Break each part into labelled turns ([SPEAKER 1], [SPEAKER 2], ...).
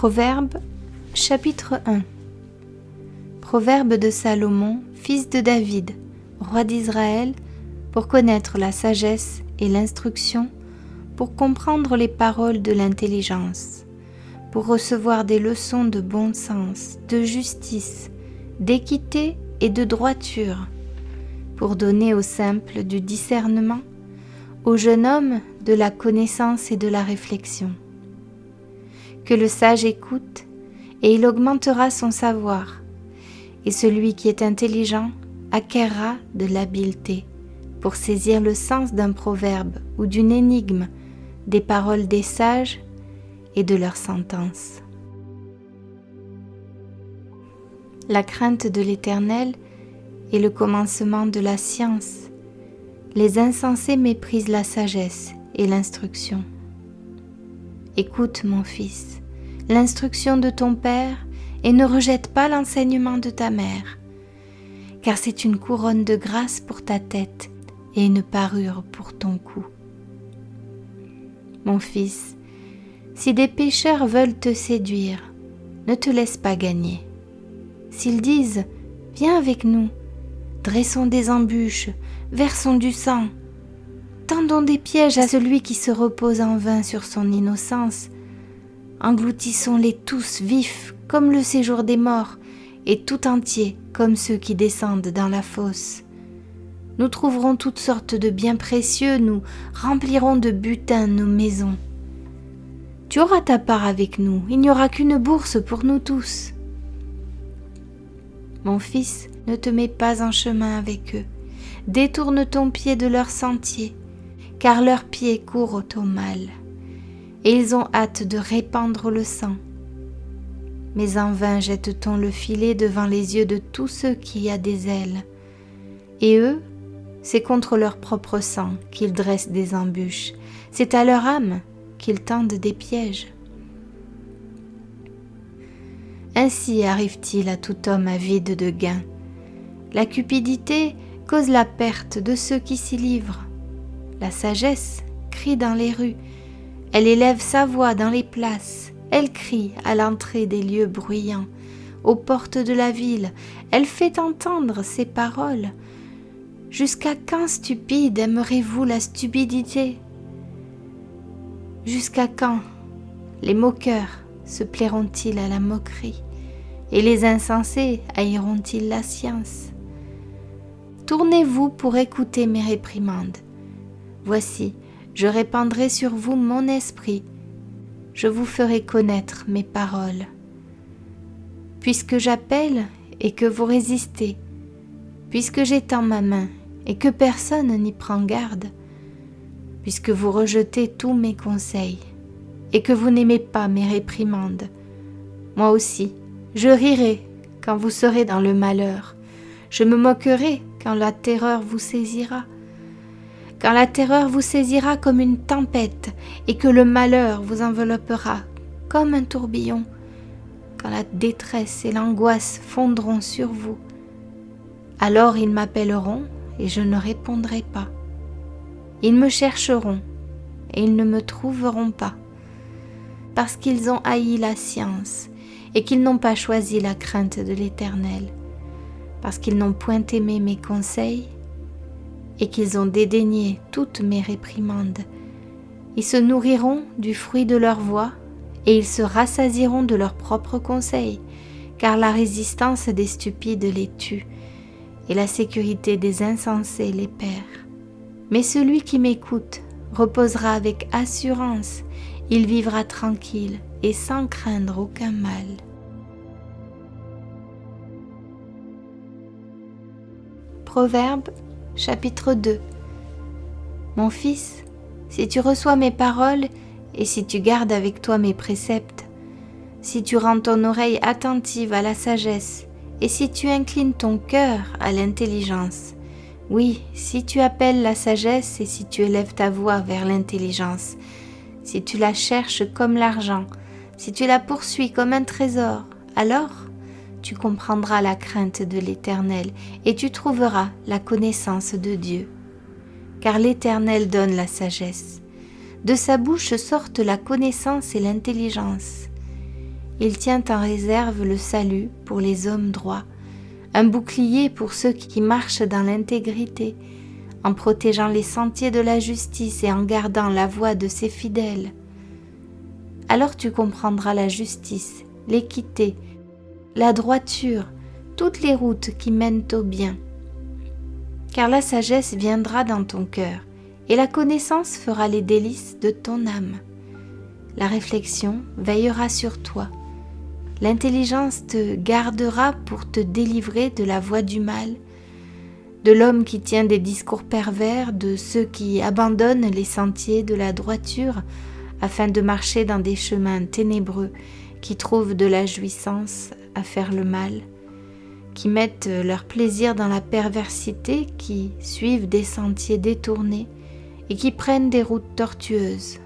[SPEAKER 1] Proverbes, chapitre 1. Proverbe de Salomon, fils de David, roi d'Israël, pour connaître la sagesse et l'instruction, pour comprendre les paroles de l'intelligence, pour recevoir des leçons de bon sens, de justice, d'équité et de droiture, pour donner aux simples du discernement, au jeune homme de la connaissance et de la réflexion. Que le sage écoute, et il augmentera son savoir, et celui qui est intelligent acquerra de l'habileté pour saisir le sens d'un proverbe ou d'une énigme, des paroles des sages et de leurs sentences. La crainte de l'Éternel est le commencement de la science. Les insensés méprisent la sagesse et l'instruction. Écoute, mon fils, l'instruction de ton père et ne rejette pas l'enseignement de ta mère, car c'est une couronne de grâce pour ta tête et une parure pour ton cou. Mon fils, si des pécheurs veulent te séduire, ne te laisse pas gagner. S'ils disent « Viens avec nous », dressons des embûches, versons du sang, tendons des pièges à celui qui se repose en vain sur son innocence, engloutissons-les tous vifs comme le séjour des morts et tout entiers comme ceux qui descendent dans la fosse. Nous trouverons toutes sortes de biens précieux, nous remplirons de butin nos maisons. Tu auras ta part avec nous, il n'y aura qu'une bourse pour nous tous. Mon fils, ne te mets pas en chemin avec eux, détourne ton pied de leurs sentiers, car leurs pieds courent au mal, et ils ont hâte de répandre le sang. Mais en vain jette-t-on le filet devant les yeux de tous ceux qui a des ailes, et eux, c'est contre leur propre sang qu'ils dressent des embûches, c'est à leur âme qu'ils tendent des pièges. Ainsi arrive-t-il à tout homme avide de gain. La cupidité cause la perte de ceux qui s'y livrent. La sagesse crie dans les rues, elle élève sa voix dans les places, elle crie à l'entrée des lieux bruyants, aux portes de la ville, elle fait entendre ses paroles. Jusqu'à quand, stupides, aimerez-vous la stupidité? Jusqu'à quand les moqueurs se plairont-ils à la moquerie, et les insensés haïront-ils la science? Tournez-vous pour écouter mes réprimandes. Voici, je répandrai sur vous mon esprit, je vous ferai connaître mes paroles. Puisque j'appelle et que vous résistez, puisque j'étends ma main et que personne n'y prend garde, puisque vous rejetez tous mes conseils et que vous n'aimez pas mes réprimandes, moi aussi, je rirai quand vous serez dans le malheur, je me moquerai quand la terreur vous saisira. Quand la terreur vous saisira comme une tempête et que le malheur vous enveloppera comme un tourbillon, quand la détresse et l'angoisse fondront sur vous, alors ils m'appelleront et je ne répondrai pas. Ils me chercheront et ils ne me trouveront pas, parce qu'ils ont haï la science et qu'ils n'ont pas choisi la crainte de l'Éternel, parce qu'ils n'ont point aimé mes conseils et qu'ils ont dédaigné toutes mes réprimandes. Ils se nourriront du fruit de leur voix et ils se rassasieront de leurs propres conseils, car la résistance des stupides les tue et la sécurité des insensés les perd. Mais celui qui m'écoute reposera avec assurance, il vivra tranquille et sans craindre aucun mal. Proverbe, chapitre 2. Mon fils, si tu reçois mes paroles et si tu gardes avec toi mes préceptes, si tu rends ton oreille attentive à la sagesse et si tu inclines ton cœur à l'intelligence, oui, si tu appelles la sagesse et si tu élèves ta voix vers l'intelligence, si tu la cherches comme l'argent, si tu la poursuis comme un trésor, alors tu comprendras la crainte de l'Éternel et tu trouveras la connaissance de Dieu. Car l'Éternel donne la sagesse. De sa bouche sortent la connaissance et l'intelligence. il tient en réserve le salut pour les hommes droits, un bouclier pour ceux qui marchent dans l'intégrité, en protégeant les sentiers de la justice et en gardant la voie de ses fidèles. Alors tu comprendras la justice, l'équité, la droiture, toutes les routes qui mènent au bien. Car la sagesse viendra dans ton cœur, et la connaissance fera les délices de ton âme. La réflexion veillera sur toi. L'intelligence te gardera pour te délivrer de la voie du mal, de l'homme qui tient des discours pervers, de ceux qui abandonnent les sentiers de la droiture afin de marcher dans des chemins ténébreux, qui trouvent de la jouissance à faire le mal, qui mettent leur plaisir dans la perversité, qui suivent des sentiers détournés et qui prennent des routes tortueuses.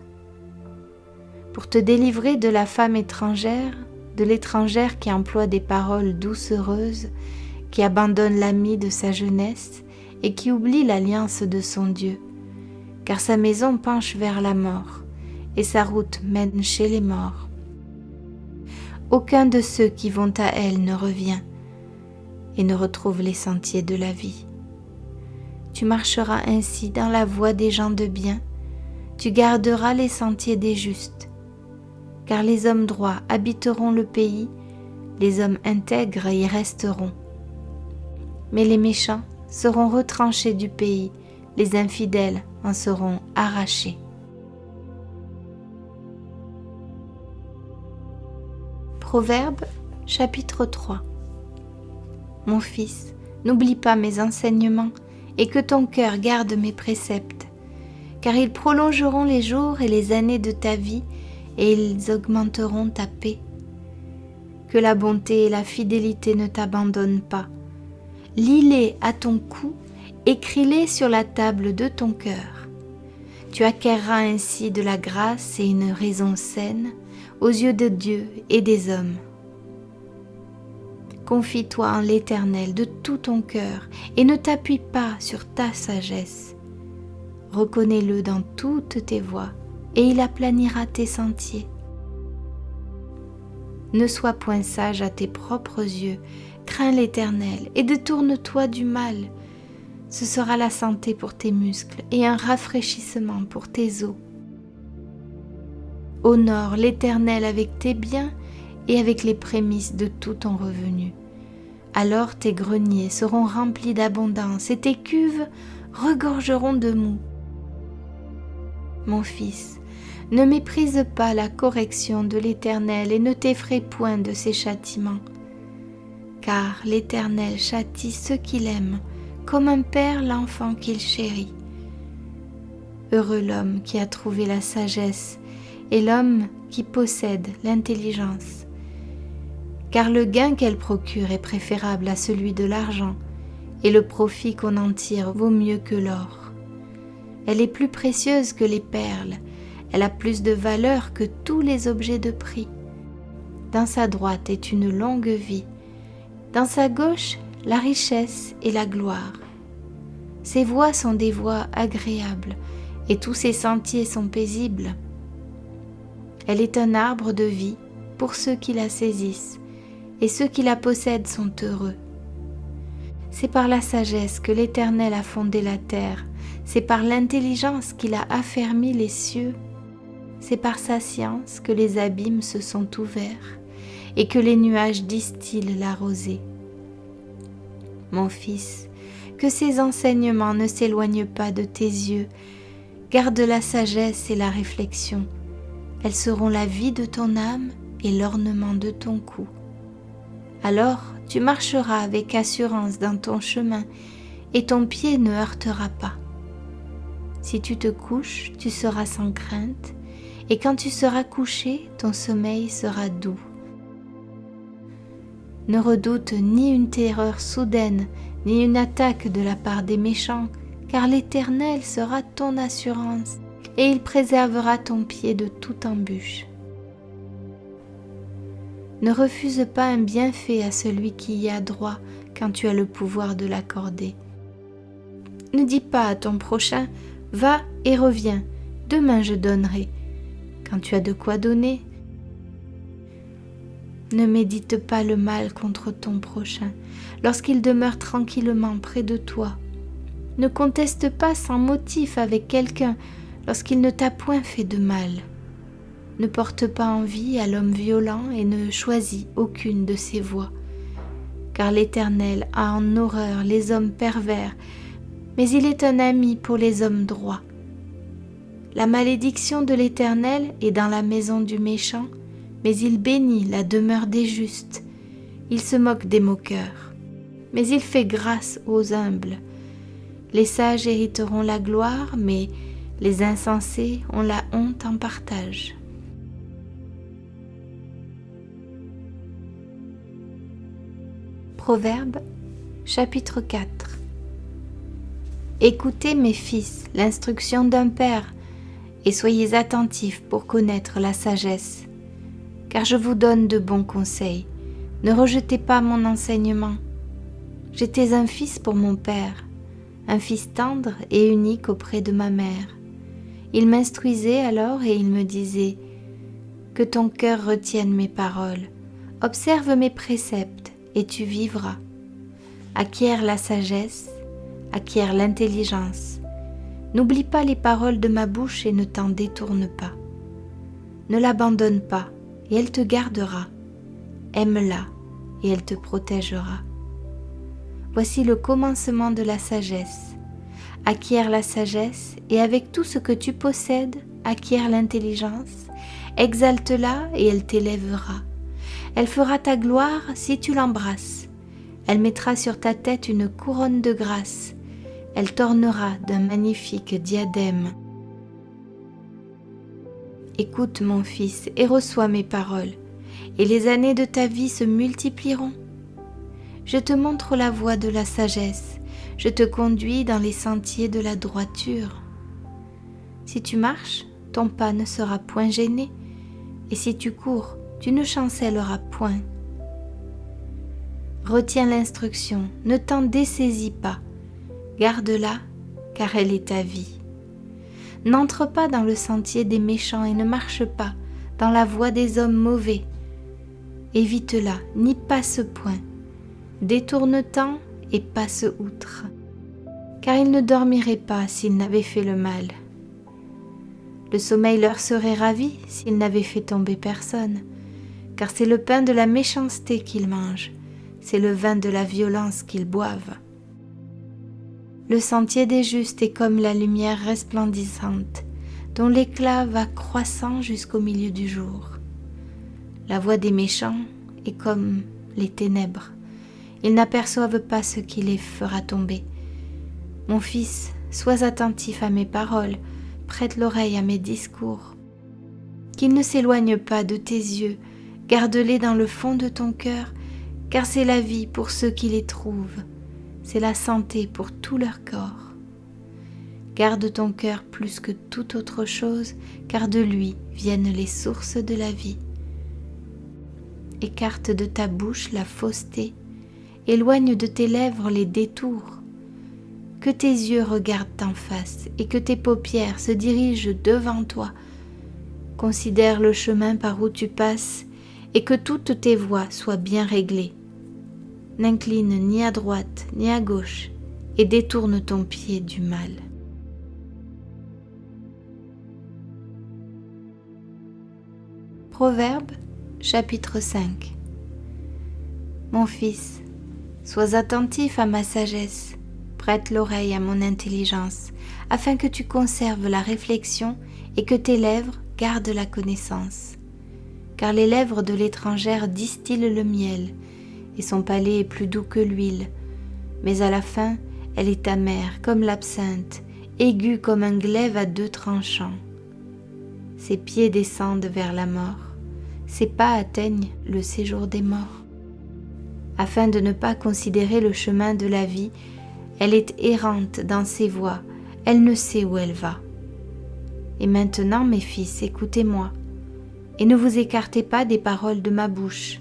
[SPEAKER 1] Pour te délivrer de la femme étrangère, de l'étrangère qui emploie des paroles doucereuses, qui abandonne l'ami de sa jeunesse et qui oublie l'alliance de son Dieu, car sa maison penche vers la mort et sa route mène chez les morts. Aucun de ceux qui vont à elle ne revient et ne retrouve les sentiers de la vie. Tu marcheras ainsi dans la voie des gens de bien, tu garderas les sentiers des justes, car les hommes droits habiteront le pays, les hommes intègres y resteront. Mais les méchants seront retranchés du pays, les infidèles en seront arrachés. Proverbe chapitre 3. Mon fils, n'oublie pas mes enseignements et que ton cœur garde mes préceptes, car ils prolongeront les jours et les années de ta vie et ils augmenteront ta paix. Que la bonté et la fidélité ne t'abandonnent pas. Lis-les à ton cou, écris-les sur la table de ton cœur. Tu acquerras ainsi de la grâce et une raison saine aux yeux de Dieu et des hommes. Confie-toi en l'Éternel de tout ton cœur et ne t'appuie pas sur ta sagesse. Reconnais-le dans toutes tes voies et il aplanira tes sentiers. Ne sois point sage à tes propres yeux, crains l'Éternel et détourne-toi du mal. Ce sera la santé pour tes muscles et un rafraîchissement pour tes os. Honore l'Éternel avec tes biens et avec les prémices de tout ton revenu. Alors tes greniers seront remplis d'abondance et tes cuves regorgeront de moût. Mon fils, ne méprise pas la correction de l'Éternel et ne t'effraie point de ses châtiments. Car l'Éternel châtie ceux qu'il aime, comme un père l'enfant qu'il chérit. Heureux l'homme qui a trouvé la sagesse et l'homme qui possède l'intelligence. Car le gain qu'elle procure est préférable à celui de l'argent, et le profit qu'on en tire vaut mieux que l'or. Elle est plus précieuse que les perles, elle a plus de valeur que tous les objets de prix. Dans sa droite est une longue vie, dans sa gauche la richesse et la gloire. Ses voies sont des voies agréables, et tous ses sentiers sont paisibles. Elle est un arbre de vie pour ceux qui la saisissent, et ceux qui la possèdent sont heureux. C'est par la sagesse que l'Éternel a fondé la terre, c'est par l'intelligence qu'il a affermi les cieux, c'est par sa science que les abîmes se sont ouverts et que les nuages distillent la rosée. Mon fils, que ces enseignements ne s'éloignent pas de tes yeux, garde la sagesse et la réflexion, elles seront la vie de ton âme et l'ornement de ton cou. Alors tu marcheras avec assurance dans ton chemin et ton pied ne heurtera pas. Si tu te couches, tu seras sans crainte, et quand tu seras couché, ton sommeil sera doux. Ne redoute ni une terreur soudaine, ni une attaque de la part des méchants, car l'Éternel sera ton assurance, et il préservera ton pied de toute embûche. Ne refuse pas un bienfait à celui qui y a droit quand tu as le pouvoir de l'accorder. Ne dis pas à ton prochain « Va et reviens, demain je donnerai », quand tu as de quoi donner. Ne médite pas le mal contre ton prochain lorsqu'il demeure tranquillement près de toi. Ne conteste pas sans motif avec quelqu'un lorsqu'il ne t'a point fait de mal. Ne porte pas envie à l'homme violent et ne choisis aucune de ses voies. Car l'Éternel a en horreur les hommes pervers, mais il est un ami pour les hommes droits. La malédiction de l'Éternel est dans la maison du méchant, mais il bénit la demeure des justes. Il se moque des moqueurs, mais il fait grâce aux humbles. Les sages hériteront la gloire, mais les insensés ont la honte en partage. Proverbe, chapitre 4. Écoutez, mes fils, l'instruction d'un père, et soyez attentifs pour connaître la sagesse. Car je vous donne de bons conseils. Ne rejetez pas mon enseignement. J'étais un fils pour mon père, un fils tendre et unique auprès de ma mère. Il m'instruisait alors et il me disait « Que ton cœur retienne mes paroles, observe mes préceptes et tu vivras. Acquiert la sagesse, acquiert l'intelligence. N'oublie pas les paroles de ma bouche et ne t'en détourne pas. Ne l'abandonne pas et elle te gardera. Aime-la et elle te protégera. Voici le commencement de la sagesse. Acquiert la sagesse et avec tout ce que tu possèdes, acquiert l'intelligence. Exalte-la et elle t'élèvera. Elle fera ta gloire si tu l'embrasses. Elle mettra sur ta tête une couronne de grâce. Elle t'ornera d'un magnifique diadème. Écoute mon fils et reçois mes paroles, et les années de ta vie se multiplieront. Je te montre la voie de la sagesse, je te conduis dans les sentiers de la droiture. Si tu marches, ton pas ne sera point gêné, et si tu cours, tu ne chancelleras point. Retiens l'instruction, ne t'en dessaisis pas, garde-la, car elle est ta vie. N'entre pas dans le sentier des méchants et ne marche pas dans la voie des hommes mauvais. Évite-la, n'y passe point. Détourne-t'en et passe outre, car ils ne dormiraient pas s'ils n'avaient fait le mal. Le sommeil leur serait ravi s'ils n'avaient fait tomber personne, car c'est le pain de la méchanceté qu'ils mangent, c'est le vin de la violence qu'ils boivent. Le sentier des justes est comme la lumière resplendissante, dont l'éclat va croissant jusqu'au milieu du jour. La voie des méchants est comme les ténèbres. Ils n'aperçoivent pas ce qui les fera tomber. Mon fils, sois attentif à mes paroles, prête l'oreille à mes discours. Qu'ils ne s'éloignent pas de tes yeux, garde-les dans le fond de ton cœur, car c'est la vie pour ceux qui les trouvent. C'est la santé pour tout leur corps. Garde ton cœur plus que toute autre chose, car de lui viennent les sources de la vie. Écarte de ta bouche la fausseté, éloigne de tes lèvres les détours. Que tes yeux regardent en face et que tes paupières se dirigent devant toi. Considère le chemin par où tu passes et que toutes tes voies soient bien réglées. N'incline ni à droite ni à gauche et détourne ton pied du mal. Proverbe, chapitre 5. Mon fils, sois attentif à ma sagesse, prête l'oreille à mon intelligence, afin que tu conserves la réflexion et que tes lèvres gardent la connaissance. Car les lèvres de l'étrangère distillent le miel, et son palais est plus doux que l'huile, mais à la fin, elle est amère comme l'absinthe, aiguë comme un glaive à deux tranchants. Ses pieds descendent vers la mort, ses pas atteignent le séjour des morts. Afin de ne pas considérer le chemin de la vie, elle est errante dans ses voies, elle ne sait où elle va. Et maintenant, mes fils, écoutez-moi, et ne vous écartez pas des paroles de ma bouche.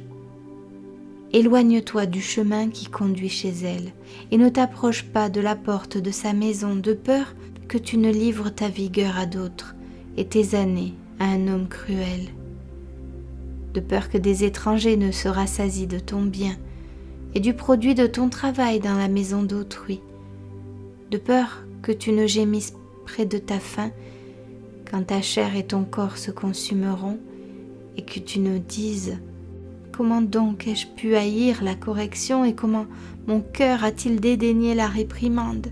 [SPEAKER 1] Éloigne-toi du chemin qui conduit chez elle, et ne t'approche pas de la porte de sa maison, de peur que tu ne livres ta vigueur à d'autres, et tes années à un homme cruel. de peur que des étrangers ne se rassasient de ton bien et du produit de ton travail dans la maison d'autrui, de peur que tu ne gémisses près de ta faim quand ta chair et ton corps se consumeront et que tu ne dises « Comment donc ai-je pu haïr la correction et comment mon cœur a-t-il dédaigné la réprimande ?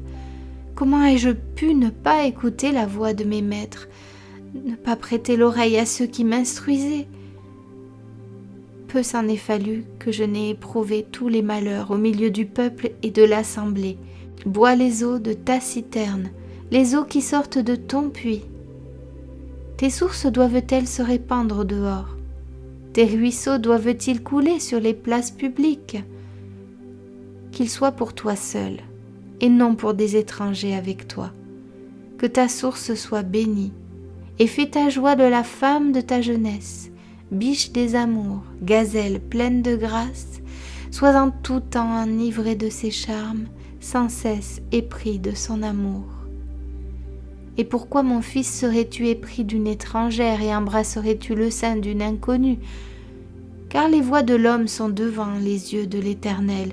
[SPEAKER 1] Comment ai-je pu ne pas écouter la voix de mes maîtres, ne pas prêter l'oreille à ceux qui m'instruisaient ? Peu s'en est fallu que je n'ai éprouvé tous les malheurs au milieu du peuple et de l'assemblée. Bois les eaux de ta citerne, les eaux qui sortent de ton puits. Tes sources doivent-elles se répandre au dehors ? Tes ruisseaux doivent-ils couler sur les places publiques ? Qu'ils soient pour toi seul, et non pour des étrangers avec toi. Que ta source soit bénie, et fais ta joie de la femme de ta jeunesse, biche des amours, gazelle pleine de grâce, sois en tout temps enivrée de ses charmes, sans cesse épris de son amour. Et pourquoi, mon fils, serais-tu épris d'une étrangère et embrasserais-tu le sein d'une inconnue ? Car les voies de l'homme sont devant les yeux de l'Éternel,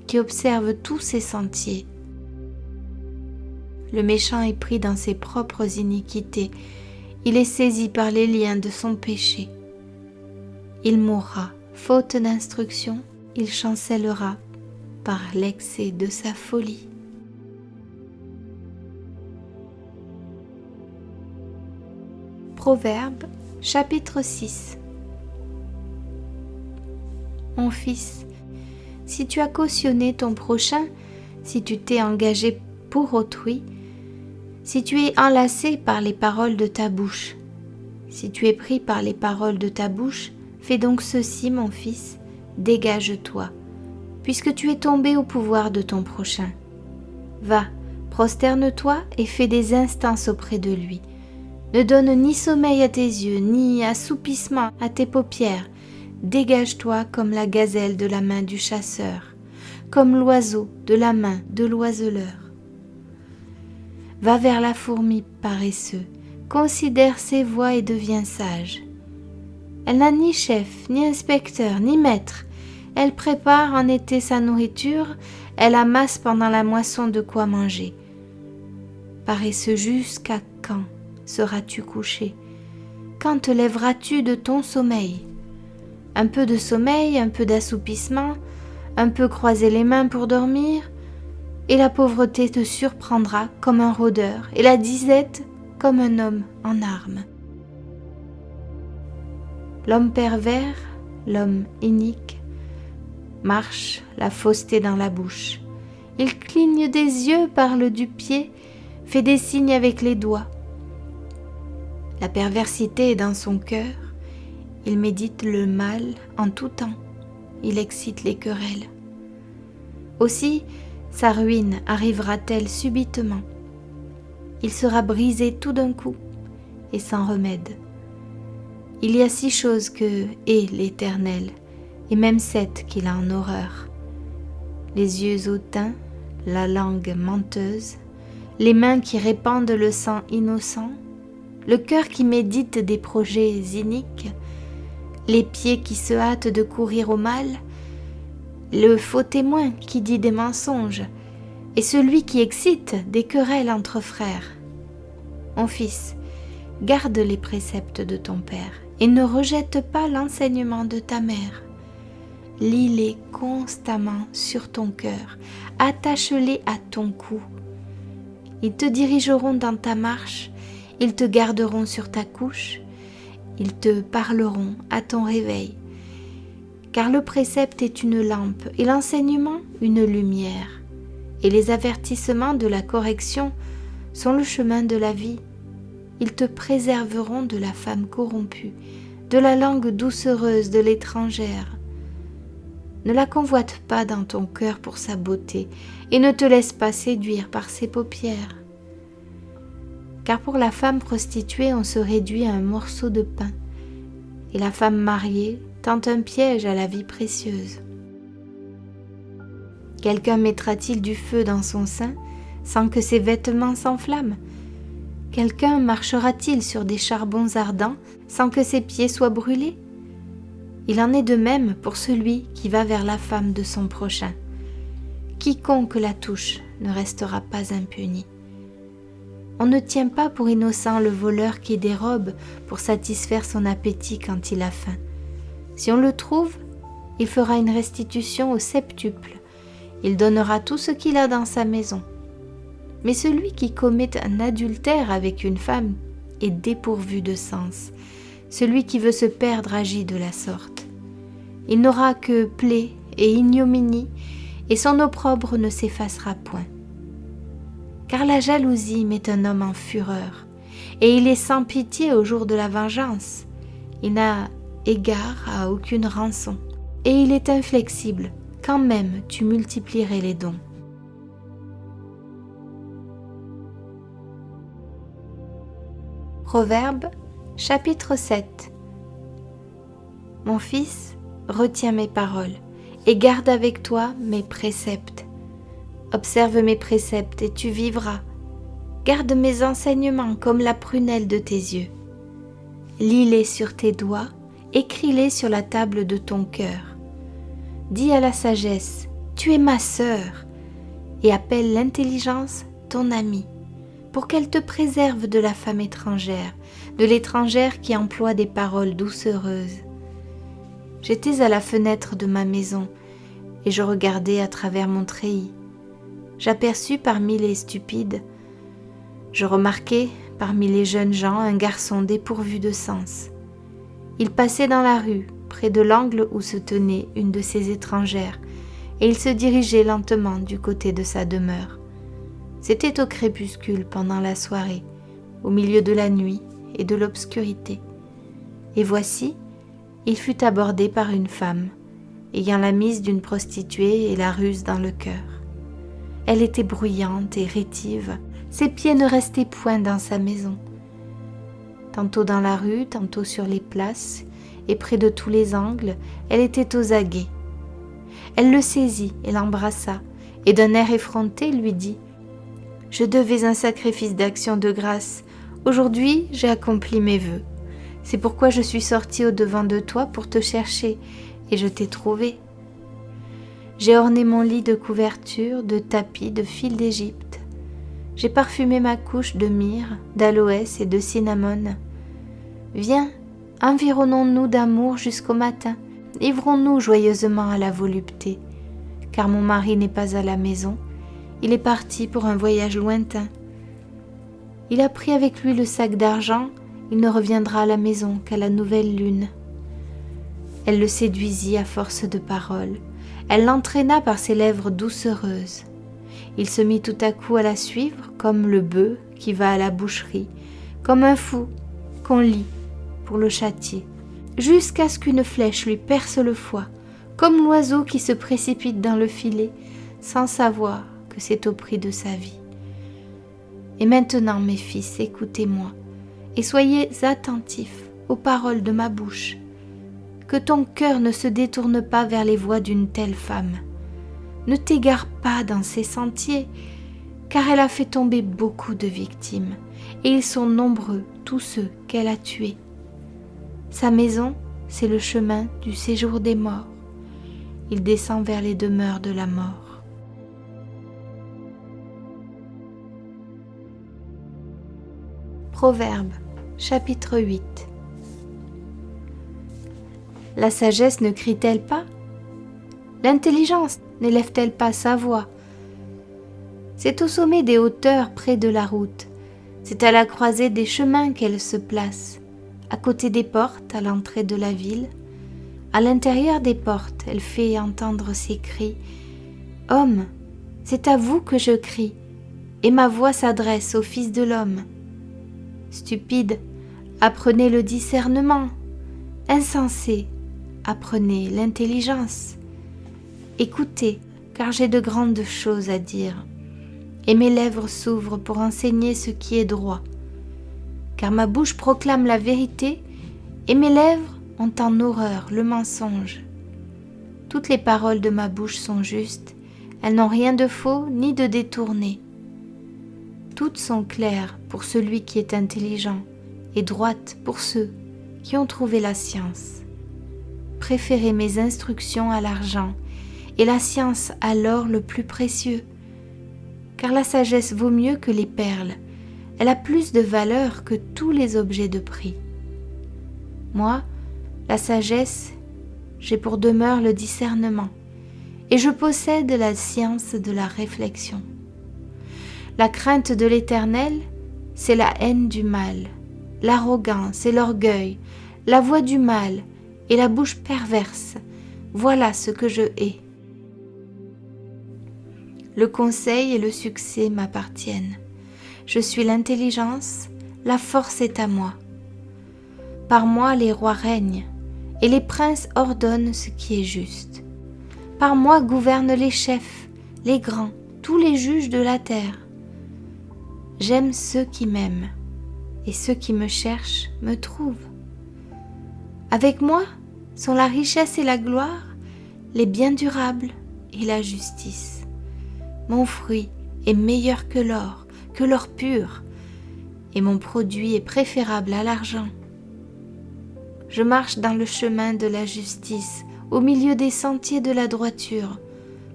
[SPEAKER 1] qui observe tous ses sentiers. Le méchant est pris dans ses propres iniquités, il est saisi par les liens de son péché. Il mourra, faute d'instruction, il chancellera par l'excès de sa folie. Proverbe, chapitre 6. Mon fils, si tu as cautionné ton prochain, si tu t'es engagé pour autrui, si tu es enlacé par les paroles de ta bouche, si tu es pris par les paroles de ta bouche, fais donc ceci, mon fils, dégage-toi, puisque tu es tombé au pouvoir de ton prochain. Va, prosterne-toi et fais des instances auprès de lui. Ne donne ni sommeil à tes yeux, ni assoupissement à tes paupières. Dégage-toi comme la gazelle de la main du chasseur, comme l'oiseau de la main de l'oiseleur. Va vers la fourmi paresseux, considère ses voies et deviens sage. Elle n'a ni chef, ni inspecteur, ni maître. Elle prépare en été sa nourriture, elle amasse pendant la moisson de quoi manger. Paresseux, jusqu'à quand seras-tu couché ? Quand te lèveras-tu de ton sommeil ? Un peu de sommeil, un peu d'assoupissement, un peu croiser les mains pour dormir, et la pauvreté te surprendra comme un rôdeur, et la disette comme un homme en armes. L'homme pervers, l'homme inique, marche la fausseté dans la bouche. Il cligne des yeux, parle du pied, fait des signes avec les doigts. La perversité est dans son cœur, il médite le mal en tout temps, il excite les querelles. Aussi, sa ruine arrivera-t-elle subitement. Il sera brisé tout d'un coup et sans remède. Il y a 6 choses que hait l'Éternel, et même 7 qu'il a en horreur. Les yeux hautains, la langue menteuse, les mains qui répandent le sang innocent, le cœur qui médite des projets iniques, les pieds qui se hâtent de courir au mal, le faux témoin qui dit des mensonges, et celui qui excite des querelles entre frères. Mon fils, garde les préceptes de ton père, et ne rejette pas l'enseignement de ta mère. Lis-les constamment sur ton cœur, attache-les à ton cou. Ils te dirigeront dans ta marche, ils te garderont sur ta couche, ils te parleront à ton réveil. Car le précepte est une lampe et l'enseignement une lumière, et les avertissements de la correction sont le chemin de la vie. Ils te préserveront de la femme corrompue, de la langue doucereuse de l'étrangère. Ne la convoite pas dans ton cœur pour sa beauté, et ne te laisse pas séduire par ses paupières. Car pour la femme prostituée, on se réduit à un morceau de pain, et la femme mariée tente un piège à la vie précieuse. Quelqu'un mettra-t-il du feu dans son sein sans que ses vêtements s'enflamment ? Quelqu'un marchera-t-il sur des charbons ardents sans que ses pieds soient brûlés ? Il en est de même pour celui qui va vers la femme de son prochain. Quiconque la touche ne restera pas impuni. On ne tient pas pour innocent le voleur qui dérobe pour satisfaire son appétit quand il a faim. Si on le trouve, il fera une restitution au septuple. Il donnera tout ce qu'il a dans sa maison. Mais celui qui commet un adultère avec une femme est dépourvu de sens. Celui qui veut se perdre agit de la sorte. Il n'aura que plaie et ignominie, et son opprobre ne s'effacera point. Car la jalousie met un homme en fureur, et il est sans pitié au jour de la vengeance. Il n'a égard à aucune rançon, et il est inflexible, quand même tu multiplierais les dons. Proverbe, chapitre 7. Mon fils, retiens mes paroles, et garde avec toi mes préceptes. Observe mes préceptes et tu vivras. Garde mes enseignements comme la prunelle de tes yeux. Lis-les sur tes doigts, écris-les sur la table de ton cœur. Dis à la sagesse, tu es ma sœur, et appelle l'intelligence ton amie, pour qu'elle te préserve de la femme étrangère, de l'étrangère qui emploie des paroles doucereuses. J'étais à la fenêtre de ma maison, et je regardais à travers mon treillis. J'aperçus parmi les stupides, je remarquai parmi les jeunes gens un garçon dépourvu de sens. Il passait dans la rue, près de l'angle où se tenait une de ces étrangères, et il se dirigeait lentement du côté de sa demeure. C'était au crépuscule pendant la soirée, au milieu de la nuit et de l'obscurité. Et voici, il fut abordé par une femme, ayant la mise d'une prostituée et la ruse dans le cœur. Elle était bruyante et rétive, ses pieds ne restaient point dans sa maison. Tantôt dans la rue, tantôt sur les places, et près de tous les angles, elle était aux aguets. Elle le saisit et l'embrassa, et d'un air effronté lui dit « Je devais un sacrifice d'action de grâce. Aujourd'hui, j'ai accompli mes vœux. C'est pourquoi je suis sortie au-devant de toi pour te chercher, et je t'ai trouvé. J'ai orné mon lit de couvertures, de tapis, de fils d'Égypte. J'ai parfumé ma couche de myrrhe, d'aloès et de cinnamome. Viens, environnons-nous d'amour jusqu'au matin, livrons-nous joyeusement à la volupté, car mon mari n'est pas à la maison, il est parti pour un voyage lointain. Il a pris avec lui le sac d'argent, il ne reviendra à la maison qu'à la nouvelle lune. » Elle le séduisit à force de paroles. Elle l'entraîna par ses lèvres doucereuses. Il se mit tout à coup à la suivre comme le bœuf qui va à la boucherie, comme un fou qu'on lie pour le châtier, jusqu'à ce qu'une flèche lui perce le foie, comme l'oiseau qui se précipite dans le filet sans savoir que c'est au prix de sa vie. Et maintenant, mes fils, écoutez-moi, et soyez attentifs aux paroles de ma bouche. Que ton cœur ne se détourne pas vers les voies d'une telle femme. Ne t'égare pas dans ses sentiers, car elle a fait tomber beaucoup de victimes, et ils sont nombreux, tous ceux qu'elle a tués. Sa maison, c'est le chemin du séjour des morts. Il descend vers les demeures de la mort. Proverbe, chapitre 8. La sagesse ne crie-t-elle pas? L'intelligence n'élève-t-elle pas sa voix? C'est au sommet des hauteurs près de la route, c'est à la croisée des chemins qu'elle se place, à côté des portes, à l'entrée de la ville. À l'intérieur des portes, elle fait entendre ses cris. « Homme, c'est à vous que je crie, et ma voix s'adresse au Fils de l'homme. Stupide, apprenez le discernement. Insensé, apprenez l'intelligence. Écoutez, car j'ai de grandes choses à dire, et mes lèvres s'ouvrent pour enseigner ce qui est droit. Car ma bouche proclame la vérité, et mes lèvres ont en horreur le mensonge. Toutes les paroles de ma bouche sont justes, elles n'ont rien de faux ni de détourné. Toutes sont claires pour celui qui est intelligent, et droites pour ceux qui ont trouvé la science. préférer mes instructions à l'argent et la science à l'or le plus précieux. Car la sagesse vaut mieux que les perles, elle a plus de valeur que tous les objets de prix. Moi, la sagesse, j'ai pour demeure le discernement, et je possède la science de la réflexion. La crainte de l'Éternel, c'est la haine du mal, l'arrogance et l'orgueil, la voix du mal et la bouche perverse, voilà ce que je hais. Le conseil et le succès m'appartiennent. Je suis l'intelligence, la force est à moi. Par moi les rois règnent, et les princes ordonnent ce qui est juste. Par moi gouvernent les chefs, les grands, tous les juges de la terre. J'aime ceux qui m'aiment, et ceux qui me cherchent me trouvent. Avec moi sont la richesse et la gloire, les biens durables et la justice. Mon fruit est meilleur que l'or pur, et mon produit est préférable à l'argent. Je marche dans le chemin de la justice, au milieu des sentiers de la droiture,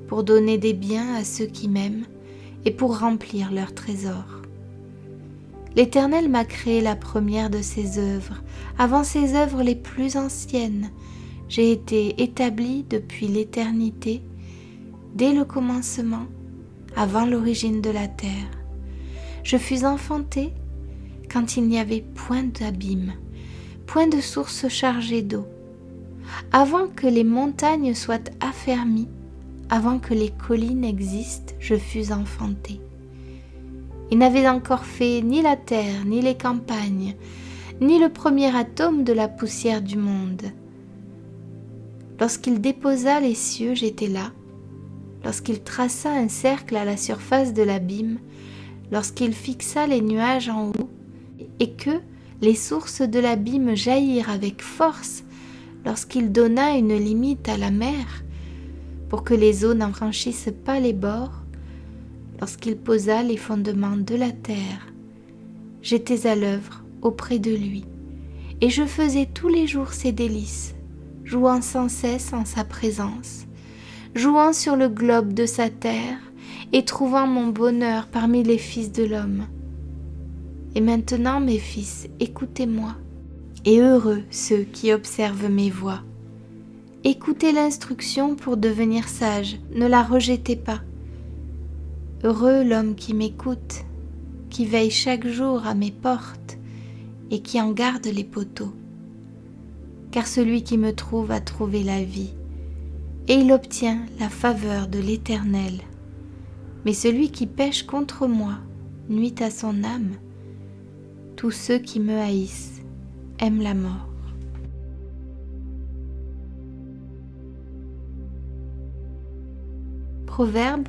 [SPEAKER 1] pour donner des biens à ceux qui m'aiment et pour remplir leurs trésors. L'Éternel m'a créé la première de ses œuvres, avant ses œuvres les plus anciennes. J'ai été établi depuis l'éternité, dès le commencement, avant l'origine de la terre. Je fus enfanté quand il n'y avait point d'abîme, point de source chargée d'eau. Avant que les montagnes soient affermies, avant que les collines existent, je fus enfanté. Il n'avait encore fait ni la terre, ni les campagnes, ni le premier atome de la poussière du monde. Lorsqu'il déposa les cieux, j'étais là. Lorsqu'il traça un cercle à la surface de l'abîme, lorsqu'il fixa les nuages en haut, et que les sources de l'abîme jaillirent avec force, lorsqu'il donna une limite à la mer, pour que les eaux n'en franchissent pas les bords, lorsqu'il posa les fondements de la terre, j'étais à l'œuvre auprès de lui, et je faisais tous les jours ses délices, jouant sans cesse en sa présence, jouant sur le globe de sa terre et trouvant mon bonheur parmi les fils de l'homme. Et maintenant, mes fils, écoutez-moi, et heureux ceux qui observent mes voies. Écoutez l'instruction pour devenir sage, ne la rejetez pas. Heureux l'homme qui m'écoute, qui veille chaque jour à mes portes et qui en garde les poteaux. Car celui qui me trouve a trouvé la vie, et il obtient la faveur de l'Éternel. Mais celui qui pêche contre moi nuit à son âme. Tous ceux qui me haïssent aiment la mort. Proverbe,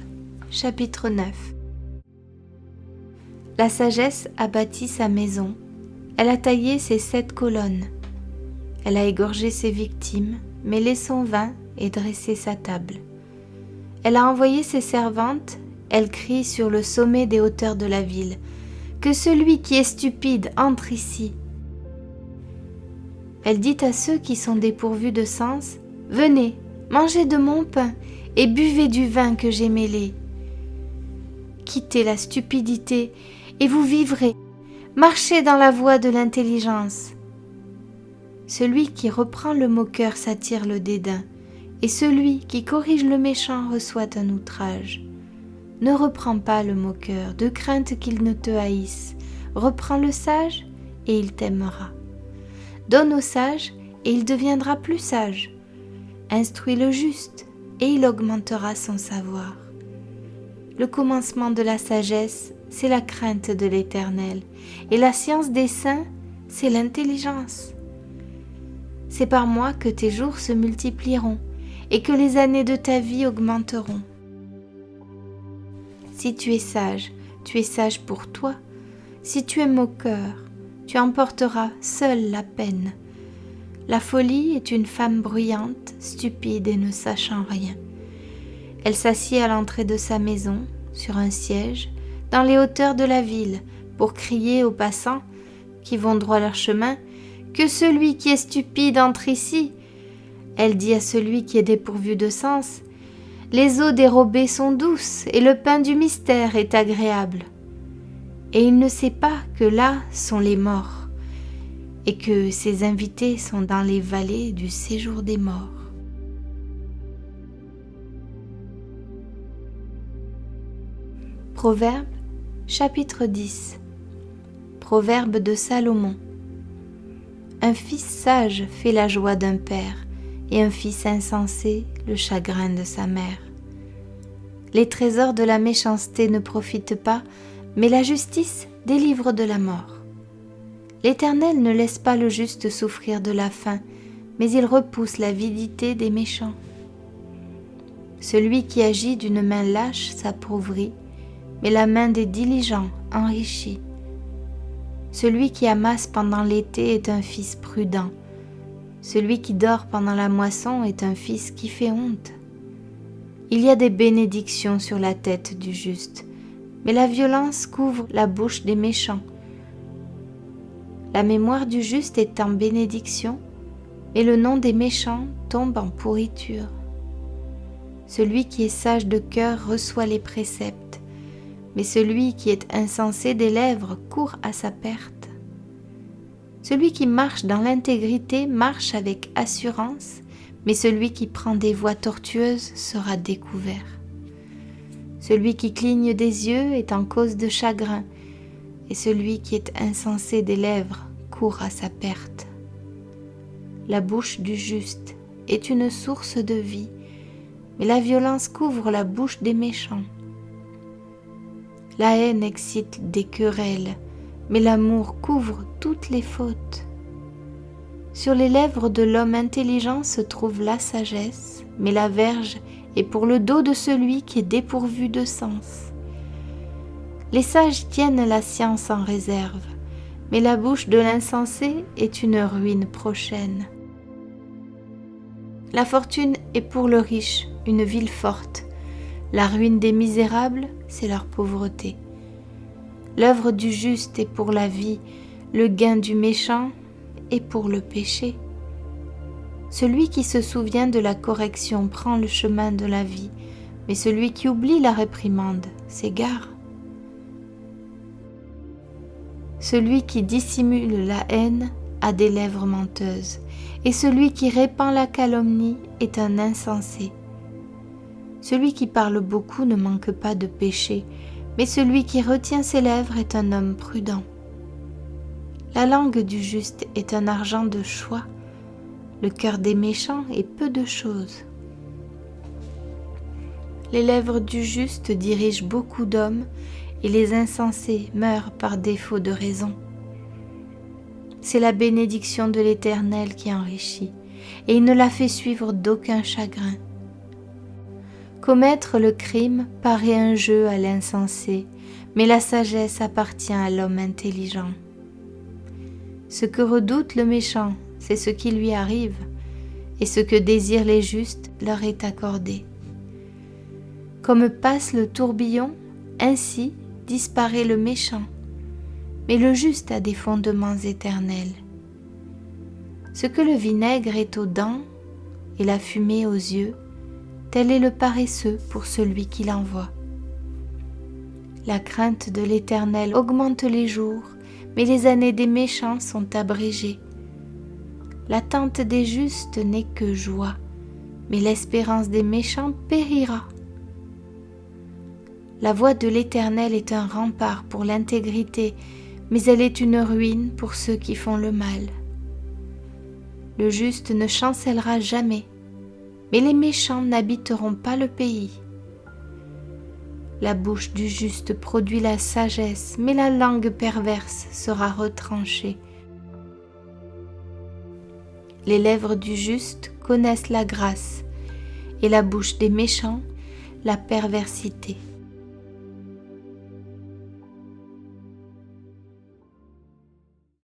[SPEAKER 1] chapitre 9. La sagesse a bâti sa maison, elle a taillé ses 7 colonnes. Elle a égorgé ses victimes, mêlé son vin et dressé sa table. Elle a envoyé ses servantes, elle crie sur le sommet des hauteurs de la ville, que celui qui est stupide entre ici. Elle dit à ceux qui sont dépourvus de sens, « Venez, mangez de mon pain et buvez du vin que j'ai mêlé. Quittez la stupidité et vous vivrez, marchez dans la voie de l'intelligence. » Celui qui reprend le moqueur s'attire le dédain, et celui qui corrige le méchant reçoit un outrage. Ne reprends pas le moqueur, de crainte qu'il ne te haïsse. Reprends le sage, et il t'aimera. Donne au sage, et il deviendra plus sage. Instruis le juste, et il augmentera son savoir. Le commencement de la sagesse, c'est la crainte de l'Éternel, et la science des saints, c'est l'intelligence. C'est par moi que tes jours se multiplieront, et que les années de ta vie augmenteront. Si tu es sage pour toi. Si tu es moqueur, tu emporteras seul la peine. La folie est une femme bruyante, stupide et ne sachant rien. Elle s'assied à l'entrée de sa maison, sur un siège, dans les hauteurs de la ville, pour crier aux passants qui vont droit leur chemin, que celui qui est stupide entre ici. Elle dit à celui qui est dépourvu de sens, « Les eaux dérobées sont douces et le pain du mystère est agréable. » Et il ne sait pas que là sont les morts et que ses invités sont dans les vallées du séjour des morts. Proverbe, chapitre 10. Proverbe de Salomon. Un fils sage fait la joie d'un père, et un fils insensé le chagrin de sa mère. Les trésors de la méchanceté ne profitent pas, mais la justice délivre de la mort. L'Éternel ne laisse pas le juste souffrir de la faim, mais il repousse l'avidité des méchants. Celui qui agit d'une main lâche s'appauvrit, mais la main des diligents enrichit. Celui qui amasse pendant l'été est un fils prudent. Celui qui dort pendant la moisson est un fils qui fait honte. Il y a des bénédictions sur la tête du juste, mais la violence couvre la bouche des méchants. La mémoire du juste est en bénédiction, mais le nom des méchants tombe en pourriture. Celui qui est sage de cœur reçoit les préceptes, mais celui qui est insensé des lèvres court à sa perte. Celui qui marche dans l'intégrité marche avec assurance, mais celui qui prend des voies tortueuses sera découvert. Celui qui cligne des yeux est en cause de chagrin, et celui qui est insensé des lèvres court à sa perte. La bouche du juste est une source de vie, mais la violence couvre la bouche des méchants. La haine excite des querelles, mais l'amour couvre toutes les fautes. Sur les lèvres de l'homme intelligent se trouve la sagesse, mais la verge est pour le dos de celui qui est dépourvu de sens. Les sages tiennent la science en réserve, mais la bouche de l'insensé est une ruine prochaine. La fortune est pour le riche une ville forte. La ruine des misérables, c'est leur pauvreté. L'œuvre du juste est pour la vie, le gain du méchant est pour le péché. Celui qui se souvient de la correction prend le chemin de la vie, mais celui qui oublie la réprimande s'égare. Celui qui dissimule la haine a des lèvres menteuses, et celui qui répand la calomnie est un insensé. Celui qui parle beaucoup ne manque pas de péché, mais celui qui retient ses lèvres est un homme prudent. La langue du juste est un argent de choix, le cœur des méchants est peu de choses. Les lèvres du juste dirigent beaucoup d'hommes, et les insensés meurent par défaut de raison. C'est la bénédiction de l'Éternel qui enrichit, et il ne la fait suivre d'aucun chagrin. Commettre le crime paraît un jeu à l'insensé, mais la sagesse appartient à l'homme intelligent. Ce que redoute le méchant, c'est ce qui lui arrive, et ce que désirent les justes leur est accordé. Comme passe le tourbillon, ainsi disparaît le méchant, mais le juste a des fondements éternels. Ce que le vinaigre est aux dents et la fumée aux yeux, tel est le paresseux pour celui qui l'envoie. La crainte de l'Éternel augmente les jours, mais les années des méchants sont abrégées. L'attente des justes n'est que joie, mais l'espérance des méchants périra. La voie de l'Éternel est un rempart pour l'intégrité, mais elle est une ruine pour ceux qui font le mal. Le juste ne chancellera jamais, mais les méchants n'habiteront pas le pays. La bouche du juste produit la sagesse, mais la langue perverse sera retranchée. Les lèvres du juste connaissent la grâce, et la bouche des méchants la perversité.